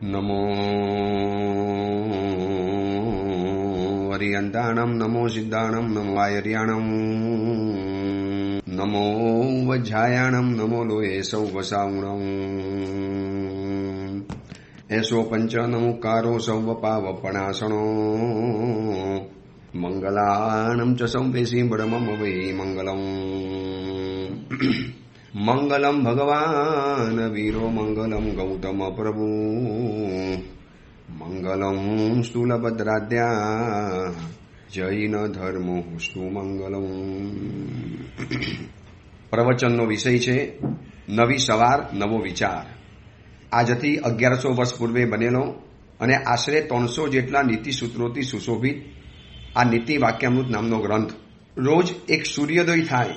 નમો વરિયંતાણમ નમો સિદ્ધાણમ નમો આયર્યાણમ નમો વજ્જાયાણમ નમો લોહે સૌ વસાવણમ એસો પંચ નમુકારો સૌ પાવપણાસણો મંગલાણમ ચ સંવેશી બ્રહ્મમ વૈ મંગલમ મંગલમ ભગવાન વીરો મંગલમ ગૌતમ પ્રભુ મંગલમ સ્થૂલભદ્રાદ્યા જૈન ધર્મો સુમંગલમ. પ્રવચનનો વિષય છે નવી સવાર નવો વિચાર. આજથી 1100 વર્ષ પૂર્વે બનેલો અને આશરે 300 જેટલા નીતિસૂત્રોથી સુશોભિત આ નીતિ વાક્યામૃત નામનો ગ્રંથ. રોજ એક સૂર્યોદય થાય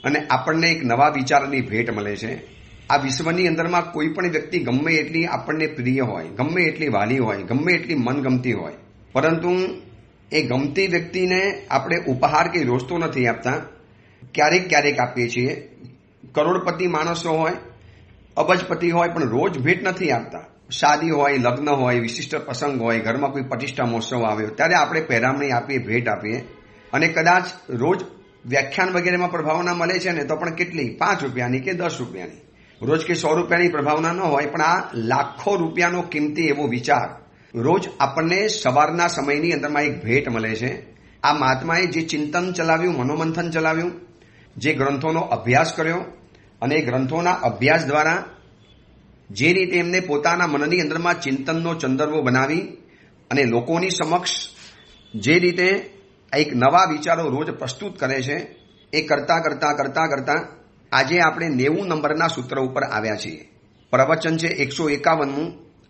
અને આપણને એક નવા વિચારની ભેટ મળે છે. આ વિશ્વની અંદરમાં કોઈ પણ વ્યક્તિ ગમે એટલી આપણને પ્રિય હોય, ગમે એટલી વાલી હોય, ગમે એટલી મનગમતી હોય, પરંતુ એ ગમતી વ્યક્તિને આપણે ઉપહાર કે રોજ તો નથી આપતા, ક્યારેક ક્યારેક આપીએ છીએ. કરોડપતિ માણસો હોય, અબજપતિ હોય, પણ રોજ ભેટ નથી આપતા. શાદી હોય, લગ્ન હોય, વિશિષ્ટ પ્રસંગ હોય, ઘરમાં કોઈ પ્રતિષ્ઠા મહોત્સવ આવ્યો ત્યારે આપણે પહેરામણી આપીએ, ભેટ આપીએ. અને કદાચ રોજ વ્યાખ્યાન વગેરેમાં પ્રભાવના મળે છે ને તો પણ કેટલી, 5 રૂપિયાની કે 10 રૂપિયાની, રોજ કે 100 રૂપિયાની પ્રભાવના ન હોય, પણ આ લાખો રૂપિયાનો કિંમતી એવો વિચાર રોજ આપણને સવારના સમયની અંદરમાં એક ભેટ મળે છે. આ મહાત્માએ જે ચિંતન ચલાવ્યું, મનોમંથન ચલાવ્યું, જે ગ્રંથોનો અભ્યાસ કર્યો અને એ ગ્રંથોના અભ્યાસ દ્વારા જે રીતે એમને પોતાના મનની અંદરમાં ચિંતનનો ચંદરવો બનાવી અને લોકોની સમક્ષ જે રીતે એક નવા વિચારો રોજ પ્રસ્તુત કરે છે, એ કરતા આજે આપણે 90 નંબરના સૂત્ર ઉપર આવ્યા છીએ. પ્રવચન છે 151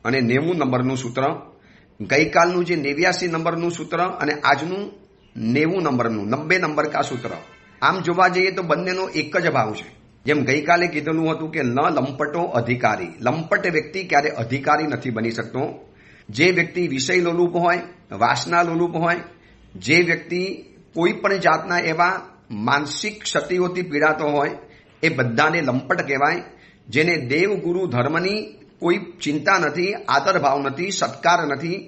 અને 90 નંબરનું સૂત્ર. ગઈકાલનું જે 89 નંબરનું સૂત્ર અને આજનું 90 નંબરનું 90 નંબર કા સૂત્ર. આમ જોવા જઈએ તો બંનેનો એક જ ભાવ છે. જેમ ગઈકાલે કીધેલું હતું કે ન લંપટો અધિકારી. લંપટ વ્યક્તિ ક્યારે અધિકારી નથી બની શકતો. જે વ્યક્તિ વિષય લોલુપ હોય, વાસના લોલુપ હોય, જે વ્યક્તિ કોઈ પણ જાતના એવા માનસિક ક્ષતિઓથી પીડાતો હોય, એ બધાને લંપટ કહેવાય. જેને દેવ ગુરુ ધર્મની કોઈ ચિંતા નથી, આદર ભાવ નથી, સત્કાર નથી,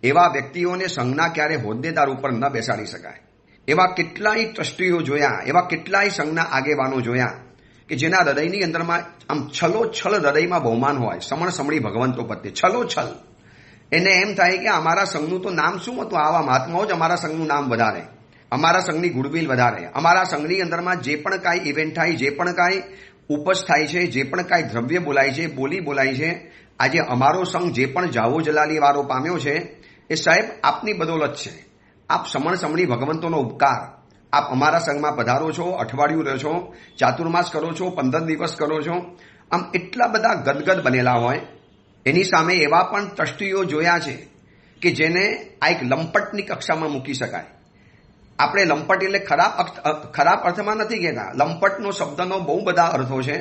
એવા વ્યક્તિઓને સંઘના ક્યારે હોદ્દેદાર ઉપર ન બેસાડી શકાય. એવા કેટલાય ટ્રસ્ટીઓ જોયા, એવા કેટલાય સંઘના આગેવાનો જોયા કે જેના હૃદયની અંદરમાં આમ છલોછલ હૃદયમાં બહુમાન હોય, સમણ સમણી ભગવંતો પ્રત્યે છલોછલ. એને એમ થાય કે અમારા સંઘનું તો નામ શું હતું, આવા મહાત્માઓ જ અમારા સંઘનું નામ વધારે, અમારા સંઘની ગુડવિલ વધારે, અમારા સંઘની અંદરમાં જે પણ કાંઈ ઇવેન્ટ થાય, જે પણ કાંઈ ઉપજ થાય છે, જે પણ કાંઈ દ્રવ્ય બોલાય છે, બોલી બોલાય છે, આજે અમારો સંઘ જે પણ જાવો જલાલી વાળો પામ્યો છે, એ સાહેબ આપની બદોલત છે. આપ સમણ સમણી ભગવંતોનો ઉપકાર. આપ અમારા સંઘમાં પધારો છો, અઠવાડિયું રહો છો, ચાતુર્માસ કરો છો, 15 દિવસ કરો છો, આમ એટલા બધા ગદગદ બનેલા હોય. એની સામે એવા પણ ટ્રસ્ટીઓ જોયા છે કે જેને આ એક લંપટની કક્ષામાં મૂકી શકાય. આપણે લંપટ એટલે ખરાબ અર્થમાં નથી કહેતા. લંપટનો શબ્દનો બહુ બધા અર્થો છે.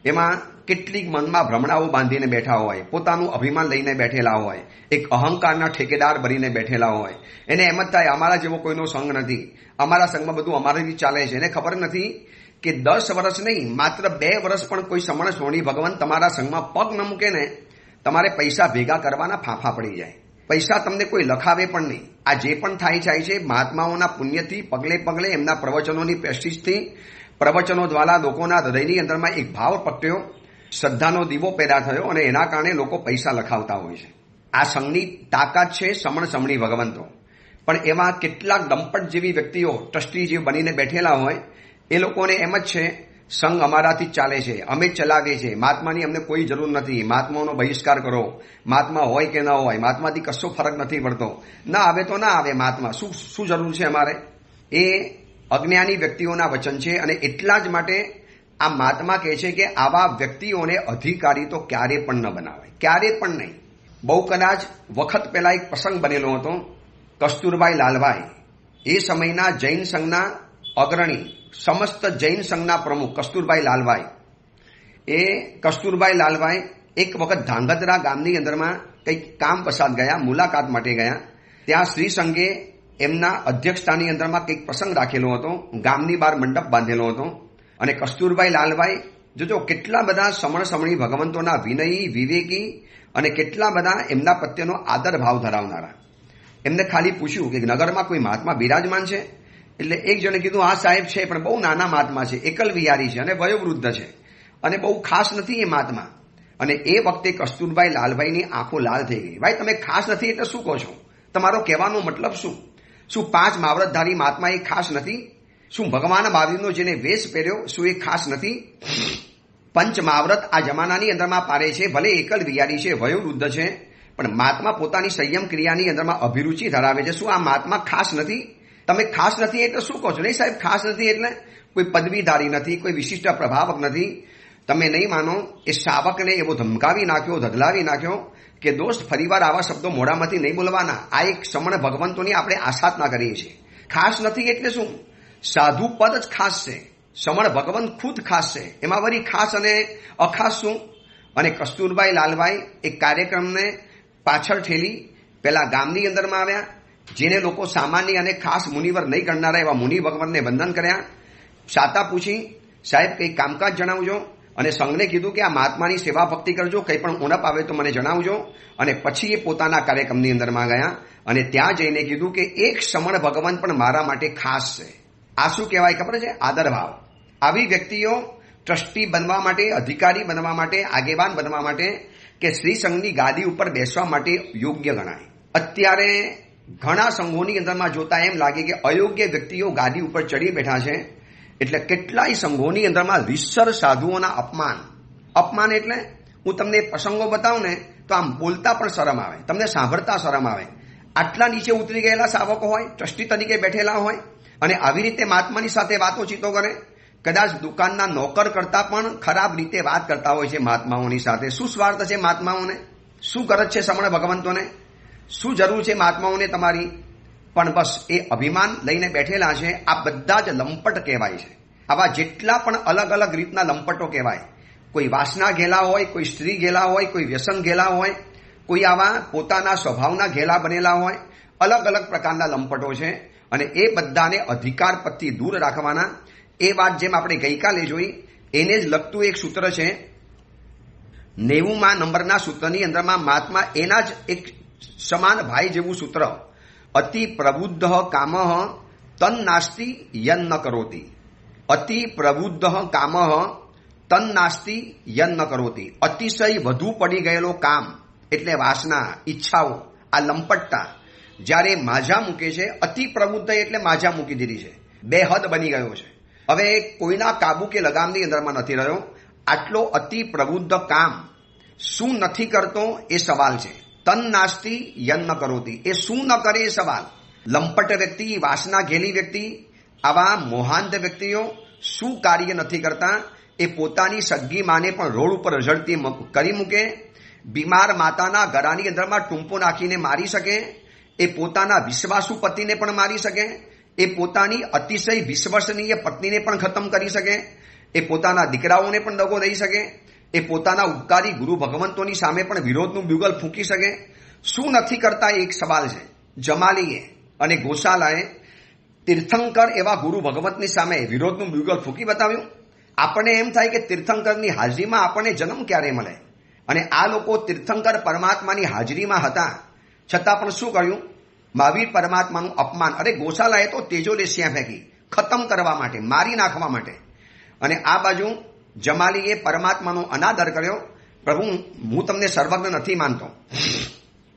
એમાં કેટલીક મનમાં ભ્રમણાઓ બાંધીને બેઠા હોય, પોતાનું અભિમાન લઈને બેઠેલા હોય, એક અહંકારના ઠેકેદાર બનીને બેઠેલા હોય. એને એમ જ થાય અમારા જેવો કોઈનો સંઘ નથી, અમારા સંઘમાં બધું અમારી રીતે ચાલે છે. એને ખબર નથી કે 10 વર્ષ નહીં, માત્ર 2 વર્ષ પણ કોઈ સમણ સોણી ભગવાન તમારા સંઘમાં પગ ન મૂકે ને, તમારે પૈસા ભેગા કરવાના ફાંફા પડી જાય. પૈસા તમને કોઈ લખાવે પણ નહીં. આ જે પણ થાય છે મહાત્માઓના પુણ્યથી, પગલે પગલે એમના પ્રવચનોની પ્રેસ્ટીજથી, પ્રવચનો દ્વારા લોકોના હૃદયની અંદરમાં એક ભાવ પ્રગટ્યો, શ્રદ્ધાનો દીવો પેદા થયો અને એના કારણે લોકો પૈસા લખાવતા હોય છે. આ સંઘની તાકાત છે સમણ સમણી ભગવંતો. પણ એવા કેટલાક લંપટ જેવી વ્યક્તિઓ ટ્રસ્ટી જે બનીને બેઠેલા હોય, એ લોકોને એમ જ છે સંઘ અમારાથી જ ચાલે છે, અમે જ ચલાવીએ છીએ, મહાત્માની અમને કોઈ જરૂર નથી, મહાત્માઓનો બહિષ્કાર કરો, મહાત્મા હોય કે ન હોય, મહાત્માથી કશો ફરક નથી પડતો, ના આવે તો ના આવે, મહાત્મા શું જરૂર છે અમારે. એ અજ્ઞાની વ્યક્તિઓના વચન છે. અને એટલા જ માટે આ મહાત્મા કહે છે કે આવા વ્યક્તિઓને અધિકારી તો ક્યારે પણ ન બનાવાય, ક્યારે પણ નહીં. બહુ કદાચ વખત પહેલા એક પ્રસંગ બનેલો હતો. કસ્તુરબાઈ લાલભાઈ એ સમયના જૈન સંઘના અગ્રણી, સમસ્ત જૈન સંઘના પ્રમુખ કસ્તુરબાઈ લાલભાઈ. એ કસ્તુરબાઈ લાલભાઈ એક વખત ધાંગધ્રા ગામની અંદરમાં કંઈક કામ વસાત ગયા, મુલાકાત માટે ગયા. ત્યાં શ્રી સંઘે એમના અધ્યક્ષતાની અંદરમાં કંઈક પ્રસંગ રાખેલો હતો, ગામની બહાર મંડપ બાંધેલો હતો. અને કસ્તુરબાઈ લાલભાઈ જોજો કેટલા બધા સમણ સમણી ભગવંતોના વિનયી, વિવેકી અને કેટલા બધા એમના પ્રત્યેનો આદર ભાવ ધરાવનારા. એમને ખાલી પૂછ્યું કે નગરમાં કોઈ મહાત્મા બિરાજમાન છે? એટલે એક જણે કીધું હા સાહેબ છે, પણ બહુ નાના મહાત્મા છે, એકલ વિહારી છે અને વયોવૃદ્ધ છે અને બહુ ખાસ નથી એ મહાત્મા. અને એ વખતે કસ્તુરભાઈ લાલભાઈની આંખો લાલ થઈ ગઈ. ભાઈ તમે ખાસ નથી એટલે શું કહો છો? તમારો કહેવાનો મતલબ શું? શું 5 માવરતધારી મહાત્મા એ ખાસ નથી? શું ભગવાન મહાવીરનો જેને વેશ પહેર્યો શું એ ખાસ નથી? પંચ માવરત આ જમાનાની અંદરમાં પારે છે, ભલે એકલ વિહારી છે, વયોવૃદ્ધ છે, પણ મહાત્મા પોતાની સંયમ ક્રિયાની અંદરમાં અભિરુચિ ધરાવે છે. શું આ મહાત્મા ખાસ નથી? તમે ખાસ નથી એટલે શું કહો છો? નહીં સાહેબ, ખાસ નથી એટલે કોઈ પદવીધારી નથી, કોઈ વિશિષ્ટ પ્રભાવક નથી. તમે નહીં માનો, એ શાવકને એવો ધમકાવી નાખ્યો, ધગલાવી નાખ્યો કે દોસ્ત ફરીવાર આવા શબ્દો મોઢામાંથી નહીં બોલવાના. આ એક સમણ ભગવંતોની આપણે આસાધના કરીએ છીએ. ખાસ નથી એટલે શું? સાધુ પદ જ ખાસ છે, સમણ ભગવંત ખુદ ખાસ છે, એમાં વળી ખાસ અને અખાસ શું? અને કસ્તુરભાઈ લાલભાઈ એક કાર્યક્રમને પાછળ ઠેલી પેલા ગામની અંદરમાં આવ્યા, જેને લોકો સામાન્ય અને ખાસ મુનિવર નહીં ગણનારા એવા મુનિ ભગવાનને વંદન કર્યા. શાતા પૂછી, સાહેબ કંઈ કામકાજ જણાવજો. અને સંઘને કીધું કે આ મહાત્માની સેવા ભક્તિ કરજો, કંઈ પણ ઉણપ આવે તો મને જણાવજો. અને પછી એ પોતાના કાર્યક્રમની અંદરમાં ગયા અને ત્યાં જઈને કીધું કે એક સમણ ભગવાન પણ મારા માટે ખાસ છે. આ શું કહેવાય ખબર છે? આદર ભાવ. આવી વ્યક્તિઓ ટ્રસ્ટી બનવા માટે, અધિકારી બનવા માટે, આગેવાન બનવા માટે કે શ્રી સંઘની ગાદી ઉપર બેસવા માટે યોગ્ય ગણાય. અત્યારે ઘણા સંઘોની અંદરમાં જોતા એમ લાગે કે અયોગ્ય વ્યક્તિઓ ગાદી ઉપર ચડી બેઠા છે. એટલે કેટલાય સંઘોની અંદરમાં રીતસર સાધુઓના અપમાન એટલે હું તમને પ્રસંગો બતાવું ને તો આમ બોલતા પણ શરમ આવે, તમને સાંભળતા શરમ આવે. આટલા નીચે ઉતરી ગયેલા સાવકો હોય, ટ્રસ્ટી તરીકે બેઠેલા હોય અને આવી રીતે મહાત્માની સાથે વાતોચીતો કરે. કદાચ દુકાનના નોકર કરતા પણ ખરાબ રીતે વાત કરતા હોય છે મહાત્માઓની સાથે. શું સ્વાર્થ છે મહાત્માઓને? શું ગરજ છે સમણ ભગવંતોને? શું જરૂર છે મહાત્માઓને તમારી? પણ બસ એ અભિમાન લઈને બેઠેલા છે. આ બધા જ લંપટ કહેવાય છે. આવા જેટલા પણ અલગ અલગ રીતના લંપટો કહેવાય. કોઈ વાસના ઘેલા હોય, કોઈ સ્ત્રી ઘેલા હોય, કોઈ વ્યસન ઘેલા હોય, કોઈ આવા પોતાના સ્વભાવના ઘેલા બનેલા હોય. અલગ અલગ પ્રકારના લંપટો છે અને એ બધાને અધિકાર પરથી દૂર રાખવાના. એ વાત જેમ આપણે ગઈકાલે જોઈ એને જ લગતું એક સૂત્ર છે. 90મા નંબરના સૂત્રની અંદરમાં મહાત્મા એના જ એક સમાન ભાઈ જેવું સૂત્ર, અતિ પ્રબુદ્ધ કામ તન નાસ્તિ યન ન કરોતિ. અતિ પ્રબુદ્ધ કામ તન નાસ્તિ યન ન કરોતિ. અતિશય વધુ પડી ગયેલો કામ એટલે વાસના, ઈચ્છાઓ, આ લંપટતા જ્યારે માજા મૂકે છે, અતિ પ્રબુદ્ધ એટલે માજા મૂકી દીધી છે, બે હદ બની ગયો છે. હવે કોઈના કાબુ કે લગામની અંદરમાં નથી રહ્યો. આટલો અતિ પ્રબુદ્ધ કામ શું નથી કરતો એ સવાલ છે. તન નાસ્તિ યન ન કરોતી, એ શું ન કરે એ સવાલ. લંપટ વ્યક્તિ, વાસના ઘેલી વ્યક્તિ, આવા મોહાંત વ્યક્તિઓ શું કાર્ય નથી કરતા? એ પોતાની સગી માને પણ રોડ ઉપર રઝળતી કરી મૂકે, બીમાર માતાના ગળાની અંદરમાં ટૂંપો નાખીને મારી શકે, એ પોતાના વિશ્વાસુ પતિને પણ મારી શકે, એ પોતાની અતિશય વિશ્વસનીય પત્નીને પણ ખતમ કરી શકે, એ પોતાના દીકરાઓને પણ દગો દઈ શકે, એ પોતાના ઉપકારી ગુરુ ભગવંતોની સામે પણ વિરોધનું બ્યુગલ ફૂંકી શકે. શું નથી કરતા એ એક સવાલ છે. જમાલીએ અને ગોશાલાએ તીર્થંકર એવા ગુરુ ભગવંતની સામે વિરોધનું બ્યુગલ ફૂંકી બતાવ્યું. આપણને એમ થાય કે તીર્થંકરની હાજરીમાં આપણને જન્મ ક્યારે મળે? અને આ લોકો તીર્થંકર પરમાત્માની હાજરીમાં હતા છતાં પણ શું કર્યું? મહાવીર પરમાત્માનું અપમાન. અરે ગોશાલાએ તો તેજોલેશિયા ફેંકી ખતમ કરવા માટે, મારી નાખવા માટે. અને આ બાજુ જમાલીએ પરમાત્માનો અનાદર કર્યો. પ્રભુ, હું તમને સર્વજ્ઞ નથી માનતો,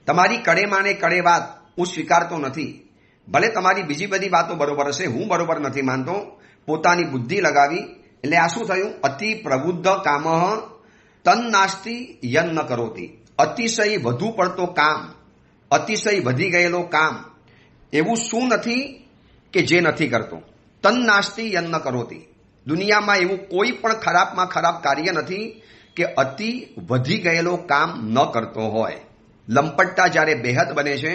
તમારી કડે માને કડે વાત હું સ્વીકારતો નથી. ભલે તમારી બીજી બધી વાતો બરોબર હશે, હું બરોબર નથી માનતો. પોતાની બુદ્ધિ લગાવી. એટલે આ શું થયું? અતિ પ્રબુદ્ધ કામ તન નાસ્તિ યન ન કરોતી. અતિશય વધુ પડતો કામ, અતિશય વધી ગયેલો કામ, એવું શું નથી કે જે નથી કરતો? તન નાસ્તિ યન ન કરોતી. દુનિયામાં એવું કોઈ પણ ખરાબમાં ખરાબ કાર્ય નથી કે અતિ વધી ગયેલો કામ ન કરતો હોય. લંપટતા જ્યારે બેહદ બને છે,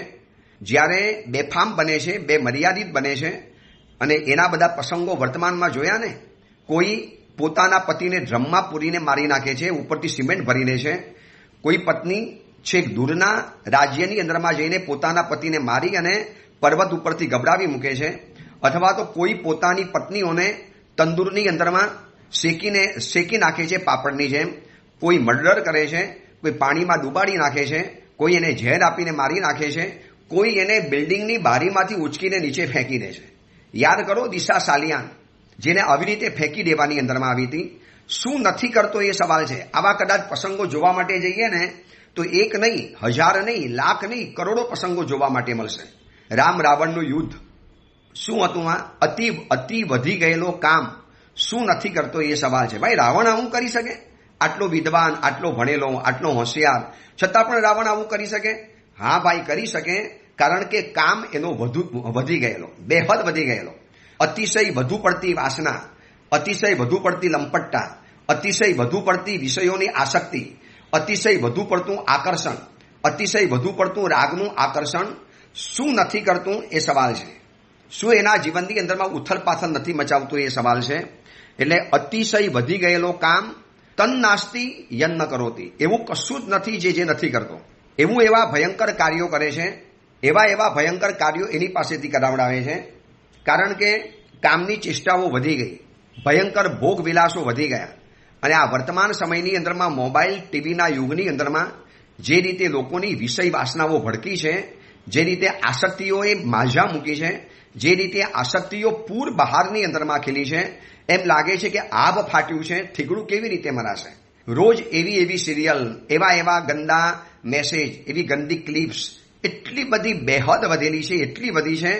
જ્યારે બેફામ બને છે, બે મર્યાદિત બને છે, અને એના બધા પ્રસંગો વર્તમાનમાં જોયા ને. કોઈ પોતાના પતિને ડ્રમમાં પૂરીને મારી નાખે છે, ઉપરથી સિમેન્ટ ભરીને છે. કોઈ પત્ની છેક દૂરના રાજ્યની અંદરમાં જઈને પોતાના પતિને મારી અને પર્વત ઉપરથી ગબડાવી મૂકે છે. અથવા તો કોઈ પોતાની પત્નીઓને તંદુરની અંદરમાં શેકી નાખે છે પાપડની જેમ. કોઈ મર્ડર કરે છે, કોઈ પાણીમાં ડૂબાડી નાખે છે, કોઈ એને ઝેર આપીને મારી નાખે છે, કોઈ એને બિલ્ડિંગની બારીમાંથી ઉચકીને નીચે ફેંકી દે છે. યાદ કરો દિશા સાલિયાન, જેને આવી રીતે ફેંકી દેવાની અંદરમાં આવી હતી. શું નથી કરતો એ સવાલ છે. આવા કદાચ પ્રસંગો જોવા માટે જઈએ ને તો એક નહીં, હજાર નહીં, લાખ નહીં, કરોડો પ્રસંગો જોવા માટે મળશે. રામ રાવણનું યુદ્ધ શું હતું? આ અતિ વધી ગયેલો કામ શું નથી કરતો એ સવાલ છે. ભાઈ રાવણ આવું કરી શકે? આટલો વિદ્વાન, આટલો ભણેલો, આટલો હોશિયાર, છતાં પણ રાવણ આવું કરી શકે? હા ભાઈ, કરી શકે. કારણ કે કામ એનો વધી ગયેલો, બેહદ વધી ગયેલો. અતિશય વધુ પડતી વાસના, અતિશય વધુ પડતી લંપટતા, અતિશય વધુ પડતી વિષયોની આસક્તિ, અતિશય વધુ પડતું આકર્ષણ, અતિશય વધુ પડતું રાગનું આકર્ષણ શું નથી કરતું એ સવાલ છે. શું એના જીવનની અંદરમાં ઉથલપાથલ નથી મચાવતું એ સવાલ છે. એટલે અતિશય વધી ગયેલો કામ તન નાસ્તિ યન્ન કરોતી, એવું કશું જ નથી જે નથી કરતો. એવા ભયંકર કાર્યો કરે છે, એવા ભયંકર કાર્યો એની પાસેથી કરાવડાવે છે. કારણ કે કામની ચેષ્ટાઓ વધી ગઈ, ભયંકર ભોગ વિલાસો વધી ગયા. અને આ વર્તમાન સમયની અંદરમાં મોબાઈલ ટીવીના યુગની અંદરમાં જે રીતે લોકોની વિષય વાસનાઓ ભડકી છે, જે રીતે આસક્તિઓએ માઝા મૂકી છે, જે રીતે આસક્તિઓ પૂર બહારની અંદરમાં ખીલી છે, એમ લાગે છે કે આભ ફાટ્યું છે, થીગડું કેવી રીતે મરાશે. રોજ એવી સિરિયલ, એવા ગંદા મેસેજ, એવી ગંદી ક્લિપ્સ એટલી બધી બેહદ વધેલી છે, એટલી વધી છે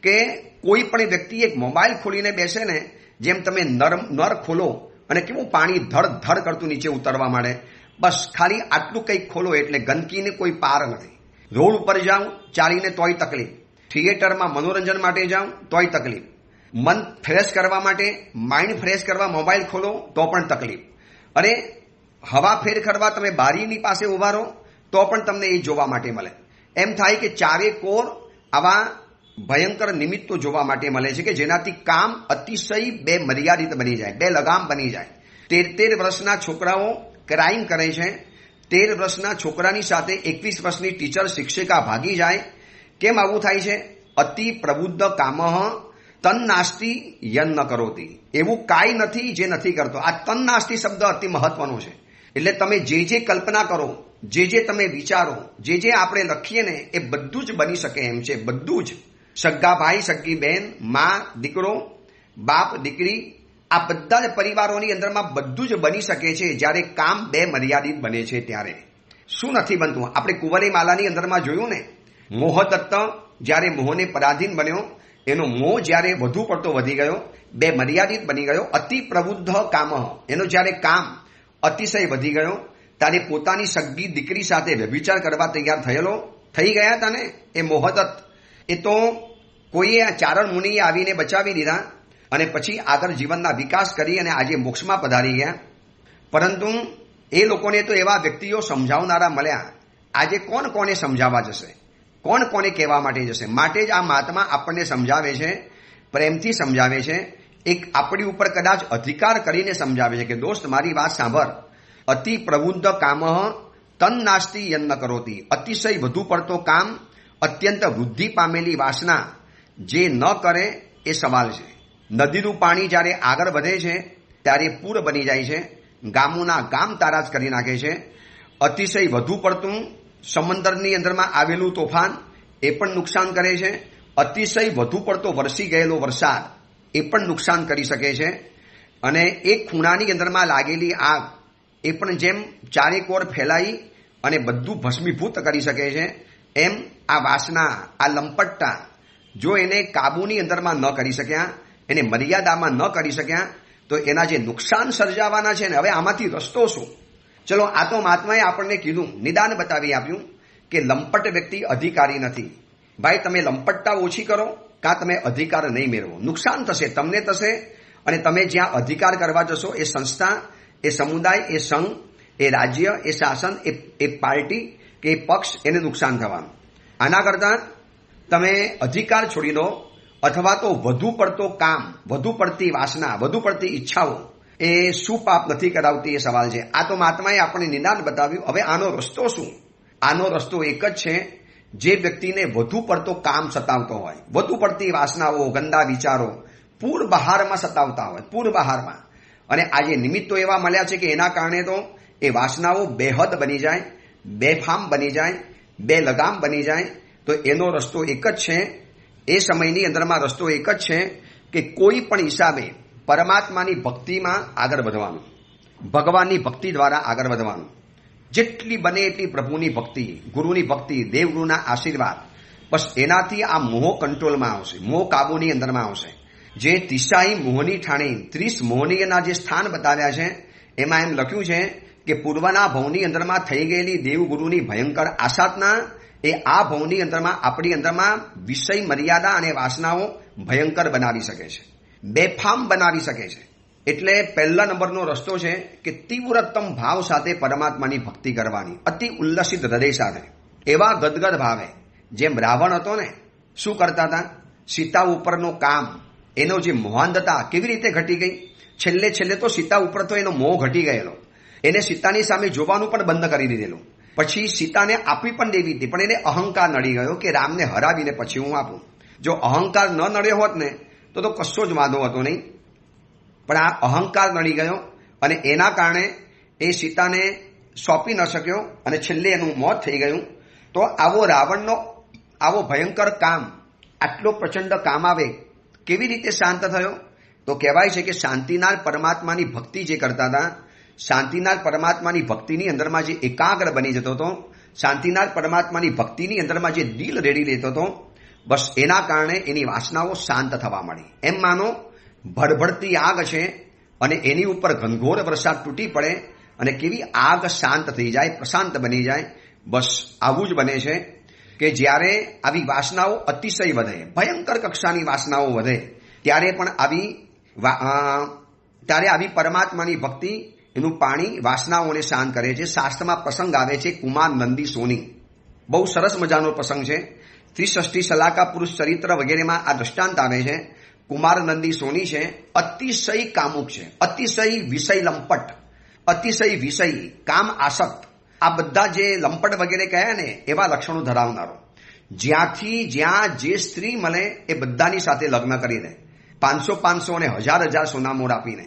કે કોઈ પણ વ્યક્તિ એક મોબાઈલ ખોલીને બેસે ને, જેમ તમે નર ખોલો અને કેવું પાણી ધડ કરતું નીચે ઉતરવા માંડે, બસ ખાલી આટલું કંઈક ખોલો એટલે ગંદકીને કોઈ પાર નથી. રોડ ઉપર જાઉં ચાલીને તોય તકલીફ, થિયેટરમાં મનોરંજન માટે જાઉં તોય તકલીફ, મન ફ્રેશ કરવા માટે, માઇન્ડ ફ્રેશ કરવા મોબાઈલ ખોલો તો પણ તકલીફ. અને હવા ફેર કરવા તમે બારીની પાસે ઉભા રહો તો પણ તમને એ જોવા માટે મળે. એમ થાય કે ચારે કોર આવા ભયંકર નિમિત્તો જોવા માટે મળે છે કે જેનાથી કામ અતિશય બે મર્યાદિત બની જાય, બે લગામ બની જાય. 13 વર્ષના છોકરાઓ ક્રાઇમ કરે છે. 13 વર્ષના છોકરાની સાથે 21 વર્ષની ટીચર શિક્ષિકા ભાગી જાય. કેમ આવું થાય છે? અતિ પ્રબુદ્ધ કામ તન નાસ્તિ યન્ન કરોતી, એવું કાંઈ નથી જે નથી કરતો. આ તન નાસ્તિ શબ્દ અતિ મહત્વનો છે. એટલે તમે જે કલ્પના કરો, જે તમે વિચારો, જે આપણે લખીએ ને એ બધું જ બની શકે એમ છે. બધું જ. સગા ભાઈ, સગી બહેન, મા દીકરો, બાપ દીકરી, આ બધા જ પરિવારોની અંદરમાં બધું જ બની શકે છે જ્યારે કામ બે મર્યાદિત બને છે ત્યારે. શું નથી બનતું? આપણે કુંવરી માલાની અંદરમાં જોયું ને, મોહતત્વ જ્યારે મોહને પરાધીન બન્યો, એનો મોહ જ્યારે વધુ પડતો વધી ગયો, બે મર્યાદિત બની ગયો. અતિ પ્રબુદ્ધ કામ, એનો જ્યારે કામ અતિશય વધી ગયો ત્યારે પોતાની સગી દીકરી સાથે વ્યભિચાર કરવા તૈયાર થઈ ગયા હતા ને એ મોહતત્વ. એ તો કોઈએ આ ચારણ મુનિએ આવીને બચાવી દીધા અને પછી આગળ જીવનના વિકાસ કરી અને આજે મોક્ષમાં પધારી ગયા. પરંતુ એ લોકોને તો એવા વ્યક્તિઓ સમજાવનારા મળ્યા. આજે કોને સમજાવવા જશે? કોને કહેવા માટે જશે? માટે જ આ મહાત્મા આપણને સમજાવે છે, પ્રેમથી સમજાવે છે, એક આપણી ઉપર કદાચ અધિકાર કરીને સમજાવે છે કે દોસ્ત મારી વાત સાંભળ. અતિ પ્રબુદ્ધ કામ તન નાસ્તિ યન્ન કરોતી, અતિશય વધુ પડતો કામ, અત્યંત વૃદ્ધિ પામેલી વાસના જે ન કરે એ સવાલ છે. નદીનું પાણી જ્યારે આગળ વધે છે ત્યારે પૂર બની જાય છે, ગામોના ગામ તારાજ કરી નાખે છે. અતિશય વધુ પડતું સમંદરની અંદરમાં આવેલું તોફાન એ પણ નુકસાન કરે છે. અતિશય વધુ પડતો વરસી ગયેલો વરસાદ એ પણ નુકસાન કરી શકે છે. અને એક ખૂણાની અંદરમાં લાગેલી આગ એ પણ જેમ ચારેકોર ફેલાઈ અને બધું ભસ્મીભૂત કરી શકે છે, એમ આ વાસના, આ લંપટતા જો એને કાબૂની અંદરમાં ન કરી શક્યા, એને મર્યાદામાં ન કરી શક્યા, તો એના જે નુકસાન સર્જાવાના છે ને, હવે આમાંથી રસ્તો શું? ચલો, આ તો મહાત્માએ આપણને કીધું, નિદાન બતાવી આપ્યું કે લંપટ વ્યક્તિ અધિકારી નથી. ભાઈ તમે લંપટતા ઓછી કરો કાં તમે અધિકાર નહીં મેળવો. નુકસાન થશે, તમને થશે. અને તમે જ્યાં અધિકાર કરવા જશો એ સંસ્થા, એ સમુદાય, એ સંઘ, એ રાજ્ય, એ શાસન, એ પાર્ટી કે એ પક્ષ, એને નુકસાન થવાનું. આના કરતાં તમે અધિકાર છોડી દો અથવા તો વધુ પડતો કામ, વધુ પડતી વાસના, વધુ પડતી ઈચ્છાઓ એ શું પાપ નથી કરાવતી એ સવાલ છે. આ તો મહાત્માએ આપણને નિદાન બતાવ્યું. હવે આનો રસ્તો શું? આનો રસ્તો એક જ છે. જે વ્યક્તિને વધુ પડતો કામ સતાવતો હોય, વધુ પડતી વાસનાઓ, ગંદા વિચારો પૂર બહારમાં સતાવતા હોય, પૂર બહારમાં, અને આજે નિમિત્તો એવા મળ્યા છે કે એના કારણે તો એ વાસનાઓ બેહદ બની જાય, બેફામ બની જાય, બે લગામ બની જાય, તો એનો રસ્તો એક જ છે. એ સમયની અંદરમાં રસ્તો એક જ છે કે કોઈ પણ હિસાબે પરમાત્માની ભક્તિમાં આગળ વધવાનું, ભગવાનની ભક્તિ દ્વારા આગળ વધવાનું. જેટલી બને એટલી પ્રભુની ભક્તિ, ગુરુની ભક્તિ, દેવગુરુના આશીર્વાદ, બસ એનાથી આ મોહ કંટ્રોલમાં આવશે, મોહ કાબુની અંદરમાં આવશે. જે તિસાઈ મોહની ઠાણી 30 મોહનીયના જે સ્થાન બતાવ્યા છે એમાં એમ લખ્યું છે કે પૂર્વના ભવની અંદરમાં થઈ ગયેલી દેવગુરુની ભયંકર આસાધના એ આ ભવની અંદરમાં આપણી અંદરમાં વિષય મર્યાદા અને વાસનાઓ ભયંકર બનાવી શકે છે, બેફામ બનાવી શકે છે. એટલે પહેલા નંબરનો રસ્તો છે કે તીવ્રતમ ભાવ સાથે પરમાત્માની ભક્તિ કરવાની, અતિ ઉલ્લસિત હૃદય સાથે, એવા ગદગદ ભાવે. જેમ રાવણ હતો ને, શું કરતા હતા? સીતા ઉપરનો કામ, એનો જે મોહાંધતા કેવી રીતે ઘટી ગઈ? છેલ્લે તો સીતા ઉપર તો એનો મોહ ઘટી ગયેલો, એને સીતાની સામે જોવાનું પણ બંધ કરી દીધેલું. પછી સીતાને આપી પણ દેવી હતી, પણ એને અહંકાર નડી ગયો કે રામને હરાવીને પછી હું આપું. જો અહંકાર ન નડ્યો હોત ને તો કશો જ વાંધો હતો નહીં, પણ આ અહંકાર નડી ગયો અને એના કારણે એ સીતાને સોંપી ન શક્યો અને છેલ્લે એનું મોત થઈ ગયું. તો આવો રાવણનો આવો ભયંકર કામ, આટલો પ્રચંડ કામ આવે, કેવી રીતે શાંત થયો? તો કહેવાય છે કે શાંતિનાથ પરમાત્માની ભક્તિ જે કરતા હતા, શાંતિનાથ પરમાત્માની ભક્તિની અંદરમાં જે એકાગ્ર બની જતો હતો, શાંતિનાથ પરમાત્માની ભક્તિની અંદરમાં જે દિલ રેડી લેતો હતો, બસ એના કારણે એની વાસનાઓ શાંત થવા મળી. એમ માનો ભડભડતી આગ છે અને એની ઉપર ઘનઘોર વરસાદ તૂટી પડે અને કેવી આગ શાંત થઈ જાય, પ્રશાંત બની જાય. બસ આવું જ બને છે કે જ્યારે આવી વાસનાઓ અતિશય વધે, ભયંકર કક્ષાની વાસનાઓ વધે, ત્યારે પણ આવી પરમાત્માની ભક્તિ એનું પાણી વાસનાઓને શાંત કરે છે. શાસ્ત્રમાં પ્રસંગ આવે છે કુમાર નંદી સોની, બહુ સરસ મજાનો પ્રસંગ છે. ત્રિષષ્ઠી સલાકા પુરુષ ચરિત્ર વગેરેમાં આ દ્રષ્ટાંત આવે છે. કુમાર નંદી સોની છે, અતિશય કામુક છે, અતિશય વિષય લંપટ, અતિશય વિષય કામ આસક્ત, આ બધા જે લંપટ વગેરે કહ્યા ને એવા લક્ષણો ધરાવનારો. જ્યાં જે સ્ત્રી મળે એ બધાની સાથે લગ્ન કરી દે, 500 અને 1000 સોનામોર આપીને.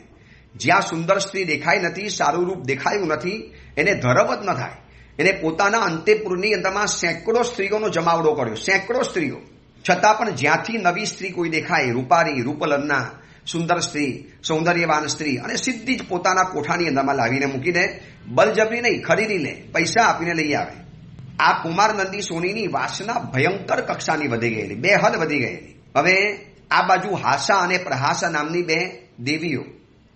જ્યાં સુંદર સ્ત્રી દેખાઈ નથી, સારું રૂપ દેખાયું નથી, એને ધરવ જ ન થાય. એને પોતાના અંતેપુરની અંદરમાં સેંકડો સ્ત્રીઓનો જમાવડો કર્યો, સેંકડો સ્ત્રીઓ, છતાં પણ જ્યાંથી નવી સ્ત્રી કોઈ દેખાય, રૂપારી, રૂપલન્ના, સુંદર સ્ત્રી, સૌંદર્યવાન સ્ત્રી, અને સીધી જ પોતાના કોઠાની અંદરમાં લાવીને મૂકી દે. બળજબરી નહીં, ખરીદી લે, પૈસા આપીને લઈ આવે. આ કુમાર નંદી સોનીની વાસના ભયંકર કક્ષાની વધી ગયેલી, બેહદ વધી ગયેલી. હવે આ બાજુ હાસા અને પ્રહાસા નામની 2 દેવીઓ,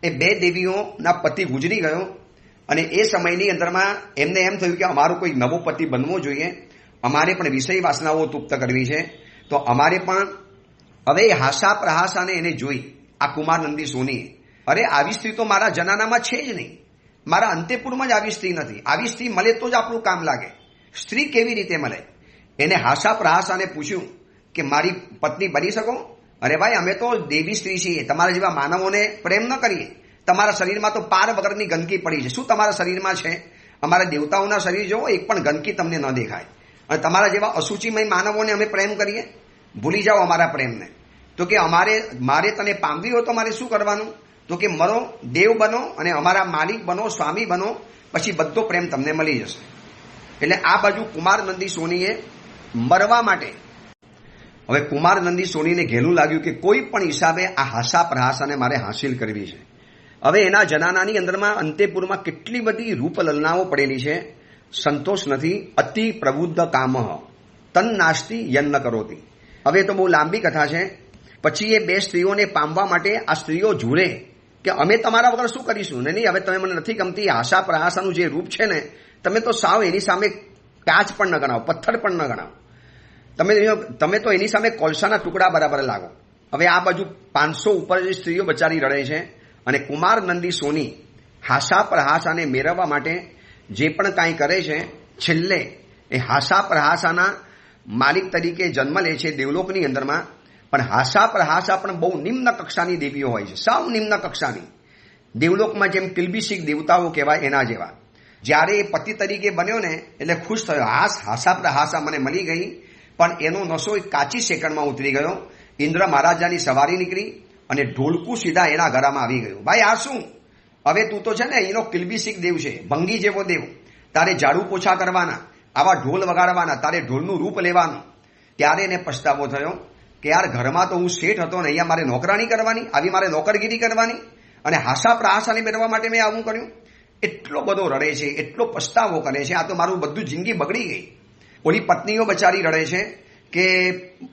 એ 2 દેવીઓના પતિ ગુજરી ગયો અને એ સમયની અંદરમાં એમને એમ થયું કે અમારો કોઈ નવો પતિ બનવો જોઈએ, અમારે પણ વિષય વાસનાઓ તૃપ્ત કરવી છે. તો અમારે પણ હવે હાસા પ્રહાસાને એને જોઈ આ કુમાર નંદી સોની, અરે આવી સ્ત્રી તો મારા જનાનામાં છે જ નહીં, મારા અંતેપુરમાં જ આવી સ્ત્રી નથી, આવી સ્ત્રી મળે તો જ આપણું કામ લાગે, સ્ત્રી કેવી રીતે મળે? એને હાસા પ્રહાસાને પૂછ્યું કે મારી પત્ની બની શકો? અરે ભાઈ, અમે તો દેવી સ્ત્રી છીએ, તમારા જેવા માનવોને પ્રેમ ન કરીએ, તમારા શરીરમાં તો પાર વગરની ગંદકી પડી છે. શું તમારા શરીરમાં છે? અમારા દેવતાઓના શરીર જોવો, એક પણ ગંદકી તમને ન દેખાય. અને તમારા જેવા અસુચિમય માનવોને અમે પ્રેમ કરીએ? ભૂલી જાઓ અમારા પ્રેમને. તો કે મારે તને પામવી હોય તો મારે શું કરવાનું? તો કે મરો, દેવ બનો અને અમારા માલિક બનો, સ્વામી બનો, પછી બધો પ્રેમ તમને મળી જશે. એટલે આ બાજુ કુમાર નંદી સોનીએ મરવા માટે, હવે કુમાર નંદી સોનીને ઘેલું લાગ્યું કે કોઈ પણ હિસાબે આ હાસા પ્રહાસાને મારે હાંસિલ કરવી છે. હવે એના જનાનાની અંદરમાં અંતેપુરમાં કેટલી બધી રૂપલલનાઓ પડેલી છે, સંતોષ નથી. અતિ પ્રબુદ્ધ કામ તન નાસ્તિ યન્ન કરોતી. હવે તો બહુ લાંબી કથા છે. પછી એ 2 સ્ત્રીઓને પામવા માટે આ સ્ત્રીઓ ઝૂરે કે અમે તમારા વગર શું કરીશું? નહીં, હવે તમે મને નથી ગમતી. હાસા પ્રહાસાનું જે રૂપ છે ને, તમે તો સાવ એની સામે કાચ પણ ન ગણાવો, પથ્થર પણ ન ગણાવો, તમે તો એની સામે કોલસાના ટુકડા બરાબર લાગો. હવે આ બાજુ 500 ઉપર જે સ્ત્રીઓ બચારી રડે છે અને કુમાર નંદી સોની હાસા પ્રહાસાને મેળવવા માટે જે પણ કાંઈ કરે છે, છેલ્લે એ હાસા પ્રહાસાના માલિક તરીકે જન્મ લે છે દેવલોકની અંદરમાં. પણ હાસા પ્રહાસા પણ બહુ નિમ્ન કક્ષાની દેવીઓ હોય છે, સાવ નિમ્ન કક્ષાની. દેવલોકમાં જેમ કિલ્બિશિક દેવતાઓ કહેવાય એના જેવા. જ્યારે એ પતિ તરીકે બન્યો ને એટલે ખુશ થયો, હાસા પ્રહાસા મને મળી ગઈ. પણ એનો નશો કાચી સેકન્ડમાં ઉતરી ગયો. ઇન્દ્ર મહારાજાની સવારી નીકળી અને ઢોલકું સીધા એના ઘરમાં આવી ગયું. ભાઈ આ શું? હવે તું તો છે ને એનો કિલ્બિસિક દેવ છે, ભંગી જેવો દેવ. તારે ઝાડુ પોછા કરવાના, આવા ઢોલ વગાડવાના, તારે ઢોલનું રૂપ લેવાનું. ત્યારે એને પછતાવો થયો કે યાર ઘરમાં તો હું શેઠ હતો ને અહીંયા મારે નોકરાણી કરવાની, આવી મારે નોકરગીરી કરવાની, અને હાસા પ્રહાસાને મેળવવા માટે મેં આવું કર્યું. એટલો બધો રડે છે, એટલો પસ્તાવો કરે છે, આ તો મારું બધું જિંદગી બગડી ગઈ. ઓલી પત્નીઓ બચારી રડે છે કે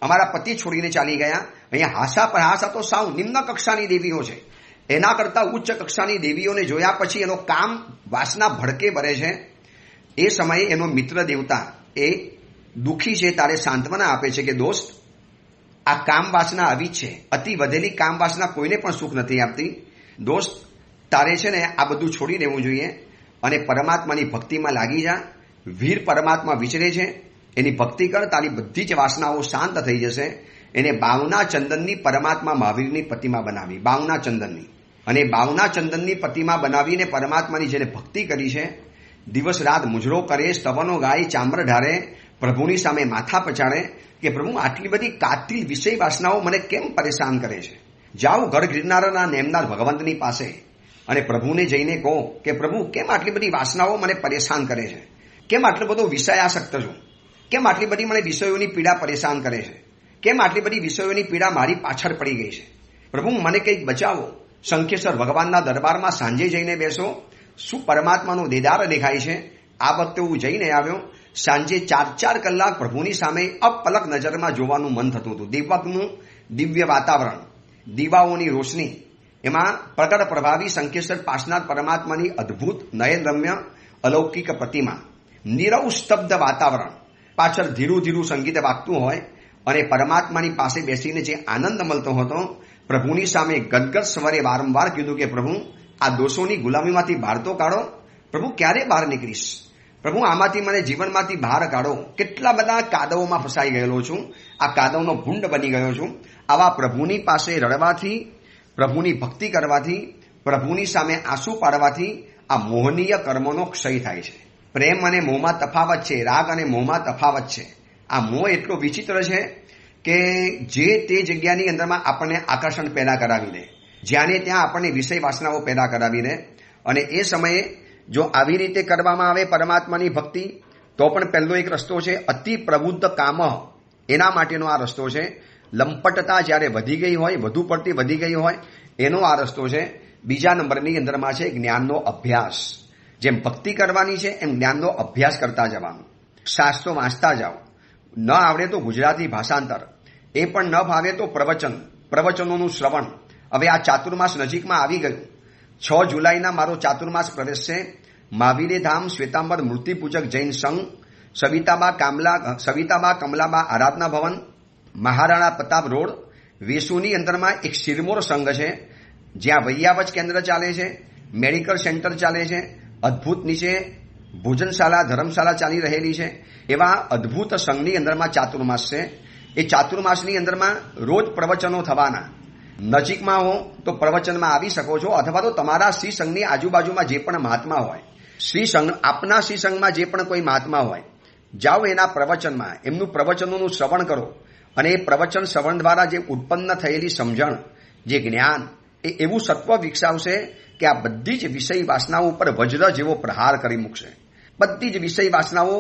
અમારા પતિ છોડીને ચાલી ગયા. અહીંયા હાસા પ્રહાસા તો સાવ નિમ્ન કક્ષાની દેવીઓ છે. એના કરતા ઉચ્ચ કક્ષાની દેવીઓને જોયા પછી એનો કામ વાસના ભડકે ભરે છે. એ સમયે એનો મિત્ર દેવતા એ દુઃખી છે તારે સાંત્વના આપે છે કે દોસ્ત, આ કામ વાસના આવી જ છે, અતિ વધેલી કામ વાસના કોઈને પણ સુખ નથી આપતી. દોસ્ત, તારે છે ને આ બધું છોડી દેવું જોઈએ અને પરમાત્માની ભક્તિમાં લાગી જા. વીર પરમાત્મા વિચરે છે, એની ભક્તિ કર, તારી બધી જ વાસનાઓ શાંત થઈ જશે. એને બાવના ચંદનની પરમાત્મા મહાવીરની પ્રતિમા બનાવી, બાવના ચંદનની. અને બાવના ચંદનની પ્રતિમા બનાવીને પરમાત્માની જેને ભક્તિ કરી છે, દિવસ રાત મુજરો કરે, સ્તવનો ગાય, ચામ્ર ઢારે, પ્રભુની સામે માથા પચાડે કે પ્રભુ આટલી બધી કાતિલ વિષય વાસનાઓ મને કેમ પરેશાન કરે છે. જાઓ ઘર ગિરનારના નેમનાર ભગવંતની પાસે અને પ્રભુને જઈને કહો કે પ્રભુ કેમ આટલી બધી વાસનાઓ મને પરેશાન કરે છે, કેમ આટલો બધો વિષયાસક્ત છું, કેમ આટલી બધી મને વિષયોની પીડા પરેશાન કરે છે, કેમ આટલી બધી વિષયોની પીડા મારી પાછળ પડી ગઈ છે. પ્રભુ મને કંઈક બચાવો. શંખેશ્વર ભગવાનના દરબારમાં સાંજે જઈને બેસો, શું પરમાત્માનો દેદાર દેખાય છે. આ વખતે હું જઈને આવ્યો, સાંજે 4 કલાક પ્રભુની સામે અપલક નજરમાં જોવાનું મન થતું હતું. દીપકનું દિવ્ય વાતાવરણ, દીવાઓની રોશની, એમાં પ્રગટ પ્રભાવી શંખેશ્વર પાસનાથ પરમાત્માની અદ્ભુત નયનરમ્ય અલૌકિક પ્રતિમા, નીરવ સ્તબ્ધ વાતાવરણ, પાછળ ધીરું ધીરું સંગીત વાગતું હોય અને પરમાત્માની પાસે બેસીને જે આનંદ મળતો હતો. પ્રભુની સામે ગદગદ સ્વરે વારંવાર કીધું કે પ્રભુ આ દોષોની ગુલામીમાંથી બહાર તો કાઢો. પ્રભુ ક્યારે બહાર નીકળીશ? પ્રભુ આમાંથી મને જીવનમાંથી બહાર કાઢો. કેટલા બધા કાદવોમાં ફસાઈ ગયેલો છું, આ કાદવનો ભૂંડ બની ગયો છું. આવા પ્રભુની પાસે રડવાથી, પ્રભુની ભક્તિ કરવાથી, પ્રભુની સામે આંસુ પાડવાથી આ મોહનીય કર્મોનો ક્ષય થાય છે. પ્રેમ અને મોહમાં તફાવત છે, રાગ અને મોહમાં તફાવત છે. આ મોહ એટલો વિચિત્ર છે કે જે તે જગ્યાની અંદરમાં આપણને આકર્ષણ પેદા કરાવી દે, જ્યાંને ત્યાં આપણને વિષય વાસનાઓ પેદા કરાવી દે. અને એ સમયે જો આવી રીતે કરવામાં આવે પરમાત્માની ભક્તિ, તો પણ પહેલો એક રસ્તો છે અતિ પ્રબુદ્ધ કામ, એના માટેનો આ રસ્તો છે. લંપટતા જ્યારે વધી ગઈ હોય, વધુ પડતી વધી ગઈ હોય, એનો આ રસ્તો છે. બીજા નંબરની અંદરમાં છે જ્ઞાનનો અભ્યાસ. જેમ ભક્તિ કરવાની છે એમ જ્ઞાનનો અભ્યાસ કરતા જવાનું. શાસ્ત્રો વાંચતા જાઓ. ન આવડે તો ગુજરાતી ભાષાંતર, એ પણ ન ભાવે તો પ્રવચન, પ્રવચનોનું શ્રવણ. હવે આ ચાતુર્માસ નજીકમાં આવી ગયું. 6 જુલાઈના મારો ચાતુર્માસ પ્રવેશ છે. મહાવીરે ધામ શ્વેતાંબર મૂર્તિપૂજક જૈન સંઘ, સવિતાબા કમલાબા આરાધના ભવન, મહારાણા પ્રતાપ રોડ, વેસુની અંદરમાં એક શિરમોર સંઘ છે, જ્યાં વૈયાવચ કેન્દ્ર ચાલે છે, મેડિકલ સેન્ટર ચાલે છે, અદ્ભુત નીચે ભોજનશાળા, ધર્મશાળા ચાલી રહેલી છે. એવા અદ્ભુત સંઘની અંદરમાં ચાતુર્માસ છે. એ ચાતુર્માસની અંદરમાં રોજ પ્રવચનો થવાના. નજીકમાં હો તો પ્રવચનમાં આવી શકો છો, અથવા તો તમારા શ્રી સંઘની આજુબાજુમાં જે પણ મહાત્મા હોય, શ્રી સંઘ, આપના શ્રી સંઘમાં જે પણ કોઈ મહાત્મા હોય, જાઓ એના પ્રવચનમાં, એમનું પ્રવચનોનું શ્રવણ કરો. અને એ પ્રવચન શ્રવણ દ્વારા જે ઉત્પન્ન થયેલી સમજણ, જે જ્ઞાન, એ એવું સત્વ વિકસાવશે કે આ બધી જ વિષય વાસનાઓ ઉપર વજ્ર જેવો પ્રહાર કરી મૂકશે. બધી જ વિષય વાસનાઓ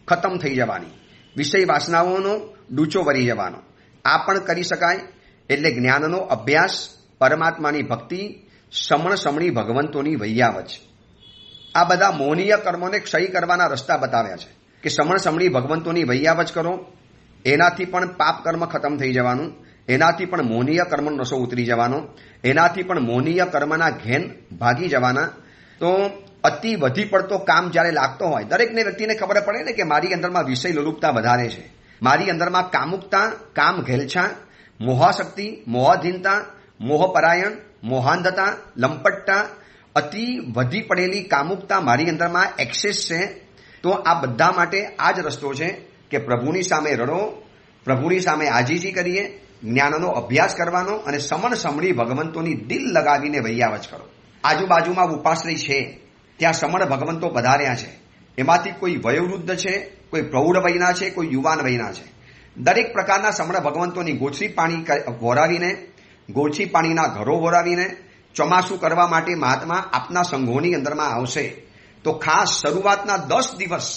ખતમ થઈ જવાની, વિષય વાસનાઓનો ડૂચો વળી જવાનો. આ પણ કરી શકાય. એટલે જ્ઞાનનો અભ્યાસ, પરમાત્માની ભક્તિ, સમણ સમણી ભગવંતોની વૈયાવચ, આ બધા મોહનીય કર્મોને ક્ષય કરવાના રસ્તા બતાવ્યા છે કે સમણ સમણી ભગવંતોની વૈયાવચ કરો, એનાથી પણ પાપ કર્મ ખતમ થઈ જવાનું, એનાથી પણ મોહનીય કર્મનો નશો ઉતરી જવાનો, એનાથી પણ મોહનીય કર્મના ઘેન ભાગી જવાના. તો અતિ વધી પડતો કામ જ્યારે લાગતો હોય, દરેકને વ્યક્તિને ખબર પડે ને કે મારી અંદરમાં વિષય લોલુપતા વધારે છે, મારી અંદરમાં કામુકતા, કામ ઘેલછા, મોહાશક્તિ, મોહાધીનતા, મોહપરાયણ, મોહાંધતા, લંપટતા, અતિ વધી પડેલી કામુકતા મારી અંદરમાં એક્સેસ છે. તો આ બધા માટે આ જ રસ્તો છે કે પ્રભુની સામે રડો, પ્રભુની સામે આજીજી કરીએ, જ્ઞાનનો અભ્યાસ કરવાનો અને સમણ સમણી ભગવંતોની દિલ લગાવીને વૈયાવચ કરો. આજુબાજુમાં ઉપાશ્રય છે, ત્યાં સમણ ભગવંતો પધાર્યા છે. એમાંથી કોઈ વયોવૃદ્ધ છે, કોઈ પ્રૌઢ વયના છે, કોઈ યુવાન વયના છે. દરેક પ્રકારના સમણ ભગવંતોની ગોછરી પાણી વોરાવીને, ગોછરી પાણીના ઘરો વોરાવીને, ચોમાસું કરવા માટે મહાત્મા આપના સંઘોની અંદરમાં આવશે તો ખાસ શરૂઆતના 10 દિવસ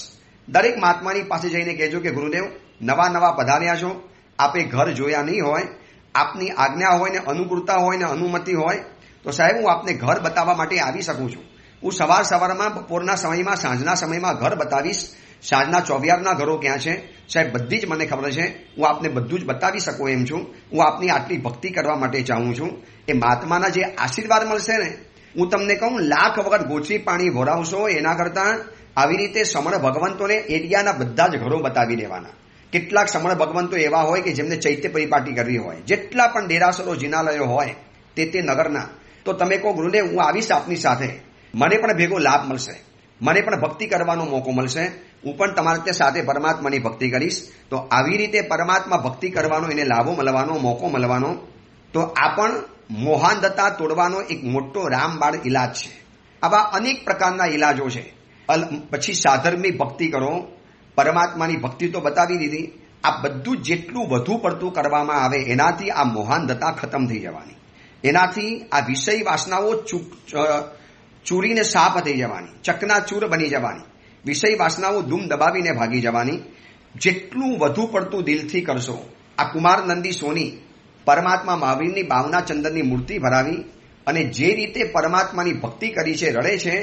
દરેક મહાત્માની પાસે જઈને કહેજો કે ગુરુદેવ નવા નવા પધાર્યા છો, આપે ઘર જોયા નહીં હોય, આપની આજ્ઞા હોય ને અનુકૂળતા હોય ને અનુમતિ હોય તો સાહેબ હું આપને ઘર બતાવવા માટે આવી શકું છું. હું સવારમાં બપોરના સમયમાં સાંજના સમયમાં ઘર બતાવીશ. સાંજના 24ના ઘરો ક્યાં છે સાહેબ બધી જ મને ખબર છે. હું આપને બધું જ બતાવી શકું એમ છું. હું આપની આટલી ભક્તિ કરવા માટે ચાહું છું. એ મહાત્માના જે આશીર્વાદ મળશે ને, હું તમને કહું લાખ વખત ગોચરી પાણી ભરાવશો એના કરતાં આવી રીતે સમણ ભગવંતોને એરિયાના બધા જ ઘરો બતાવી દેવાના. કેટલાક સમણ ભગવંતો એવા હોય કે જેમને ચૈત્ય પરિપાટી કરવી હોય, જેટલા પણ ડેરાસરો જિનાલયો હોય તે નગરના, તો તમે કહો ગુરુદેવ હું આવીશ આપની સાથે, મને પણ ભેગો લાભ મળશે, મને પણ ભક્તિ કરવાનો મોકો મળશે, હું પણ તમારી સાથે પરમાત્માની ભક્તિ કરીશ. તો આવી રીતે પરમાત્મા ભક્તિ કરવાનો, એને લાભો મળવાનો, મોકો મળવાનો, તો આ પણ મોહાંધતા તોડવાનો એક મોટો રામબાણ ઇલાજ છે. આવા અનેક પ્રકારના ઇલાજો છે. પછી સાધર્મી ભક્તિ કરો, પરમાત્માની ભક્તિ તો બતાવી દીધી. આ બધું જેટલું વધુ પડતું કરવામાં આવે એનાથી આ મોહાંધતા ખતમ થઈ જવાની, એનાથી આ વિષય વાસનાઓ ચૂરીને સાફ થઈ જવાની, ચકનાચૂર બની જવાની, વિષય વાસનાઓ ધૂમ દબાવીને ભાગી જવાની. જેટલું વધુ પડતું દિલથી કરશો, આ કુમાર નંદી સોની પરમાત્મા મહાવીરની બાવના ચંદનની મૂર્તિ ભરાવી અને જે રીતે પરમાત્માની ભક્તિ કરી છે, રડે છે,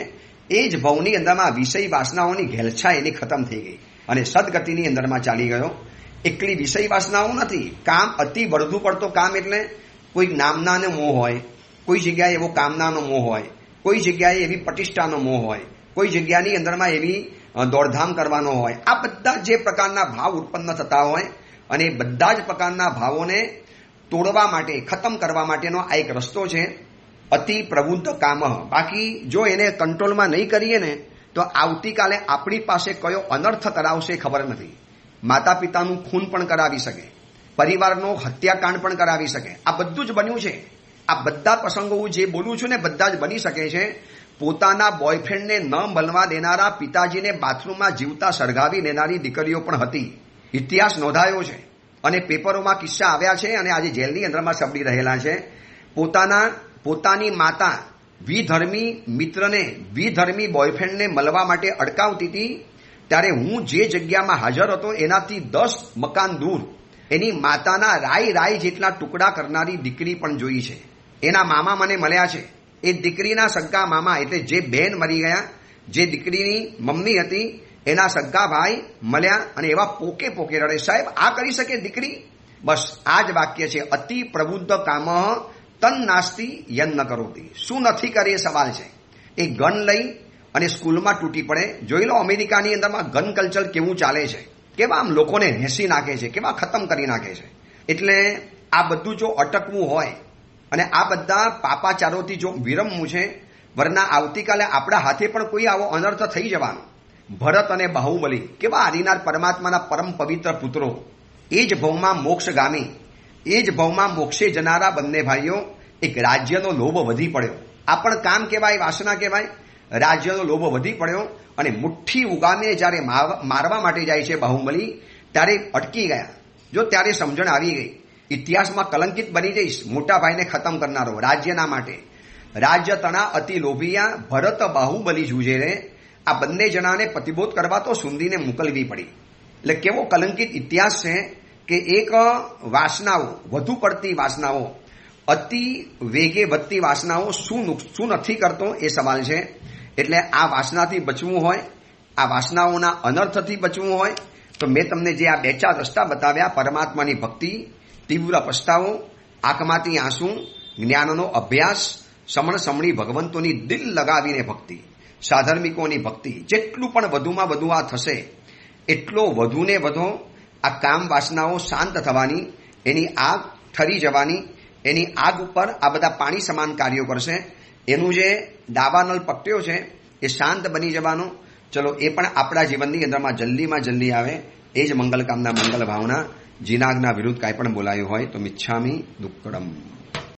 એ જ ભવની અંદરમાં વિષય વાસનાઓની ઘેલછા એની ખતમ થઈ ગઈ અને સદગતિની અંદરમાં ચાલી ગયો. એકલી વિષય વાસનાઓ નથી, કામ અતિ વધુ પડતો કામ એટલે કોઈ નામનાનો મોહ હોય, કોઈ જગ્યાએ એવો કામનાનો મોહ હોય, કોઈ જગ્યાએ એવી પ્રતિષ્ઠાનો મોહ હોય, કોઈ જગ્યાની અંદરમાં એવી દોડધામ કરવાનો હોય. આ બધા જે પ્રકારના ભાવ ઉત્પન્ન થતા હોય અને બધા જ પ્રકારના ભાવોને તોડવા માટે, ખતમ કરવા માટેનો આ એક રસ્તો છે, અતિ પ્રબુદ્ધ કામ. બાકી જો એને કંટ્રોલમાં નહીં કરીએ ને તો આવતીકાલે આપણી પાસે કયો અનર્થ કરાવશે ખબર નથી. માતા પિતાનું ખૂન પણ કરાવી શકે, પરિવારનો હત્યાકાંડ પણ કરાવી શકે. આ બધું જ બન્યું છે. આ બધા પ્રસંગો હું જે બોલું છું ને બધા જ બની શકે છે. પોતાના બોયફ્રેન્ડને ન મળવા દેનારા પિતાજીને બાથરૂમમાં જીવતા સળગાવી દેનારી દીકરીઓ પણ હતી. ઇતિહાસ નોંધાયો છે અને પેપરોમાં કિસ્સા આવ્યા છે અને આજે જેલની અંદરમાં સબડી રહેલા છે. પોતાની માતા વિધર્મી મિત્રને, વિધર્મી બોયફ્રેન્ડને મળવા માટે અટકાવતી હતી, ત્યારે હું જે જગ્યામાં હાજર હતો એનાથી 10 મકાન દૂર એની માતાના રાય જેટલા ટુકડા કરનારી દીકરી પણ જોઈ છે. એના મામા મને મળ્યા છે. એ દીકરીના સગા મામા એટલે જે બહેન મરી ગયા, જે દીકરીની મમ્મી હતી, એના સગા ભાઈ મળ્યા અને એવા પોકે રડે, સાહેબ આ કરી શકે દીકરી? બસ આ જ વાક્ય છે, અતિ પ્રબુદ્ધ કામ તન નાસ્તિ યન ન કરોતી. શું નથી કરે એ સવાલ છે. એ ગન લઈ અને સ્કૂલમાં તૂટી પડે. જોઈ લો અમેરિકાની અંદરમાં ગન કલ્ચર કેવું ચાલે છે, કેવા આમ લોકોને હેસી નાખે છે, કેવા ખતમ કરી નાખે છે. એટલે આ બધું જો અટકવું હોય અને આ બધા પાપાચારોથી જો વિરમવું છે, વરના આવતીકાલે આપણા હાથે પણ કોઈ આવો અનર્થ થઈ જવાનો. ભરત અને બાહુબલી કેવા આદિનાથ પરમાત્માના પરમ પવિત્ર પુત્રો, એ જ ભવમાં મોક્ષગામી, એ જ ભવમાં મોક્ષે જનારા બંને ભાઈઓ. એક રાજ્યનો લોભ વધી પડ્યો. આ પણ કામ કહેવાય, વાસના કહેવાય. રાજ્યનો લોભ વધી પડ્યો અને મુઠ્ઠી ઉગામીને જ્યારે મારવા માટે જાય છે બાહુબલી, ત્યારે અટકી ગયા. જો ત્યારે સમજણ આવી ગઈ, ઇતિહાસમાં કલંકિત બની જઈશ, મોટા ભાઈને ખતમ કરનારો રાજ્યના માટે. રાજ્ય તણા અતિ લોભિયા, ભરત બાહુબલી જુજે રે. આ બંને જણાને પ્રતિબોધ કરવા તો સુંદરીને મોકલવી પડી. એટલે કેવો કલંકિત ઇતિહાસ છે કે એક વાસનાઓ, વધુ પડતી વાસનાઓ, અતિ વેગે વધતી વાસનાઓ શું નથી કરતો એ સવાલ છે. એટલે આ વાસનાથી બચવું હોય, આ વાસનાઓના અનર્થથી બચવું હોય તો મેં તમને જે આ 2-4 રસ્તા બતાવ્યા, પરમાત્માની ભક્તિ, તીવ્ર પસ્તાવો, આંખમાંથી આંસુ, જ્ઞાનનો અભ્યાસ, સમણી ભગવંતોની દિલ લગાવીને ભક્તિ, સાધર્મિકોની ભક્તિ, જેટલું પણ વધુમાં વધુ આ થશે એટલો વધુને વધુ આ કામ વાસનાઓ શાંત થવાની, એની આગ ઠરી જવાની, એની આગ ઉપર આ બધા પાણી સમાન કાર્યો કરશે. એનું જે દાવાનળ પકટ્યો છે એ શાંત બની જવાનો. ચલો એ પણ આપણા જીવનની અંદરમાં જલ્દી આવે. એ જ મંગલ કામના, મંગલ ભાવના. જીનાગના વિરુદ્ધ કાંઈ પણ બોલાયું હોય તો મિચ્છામી દુક્કડમ.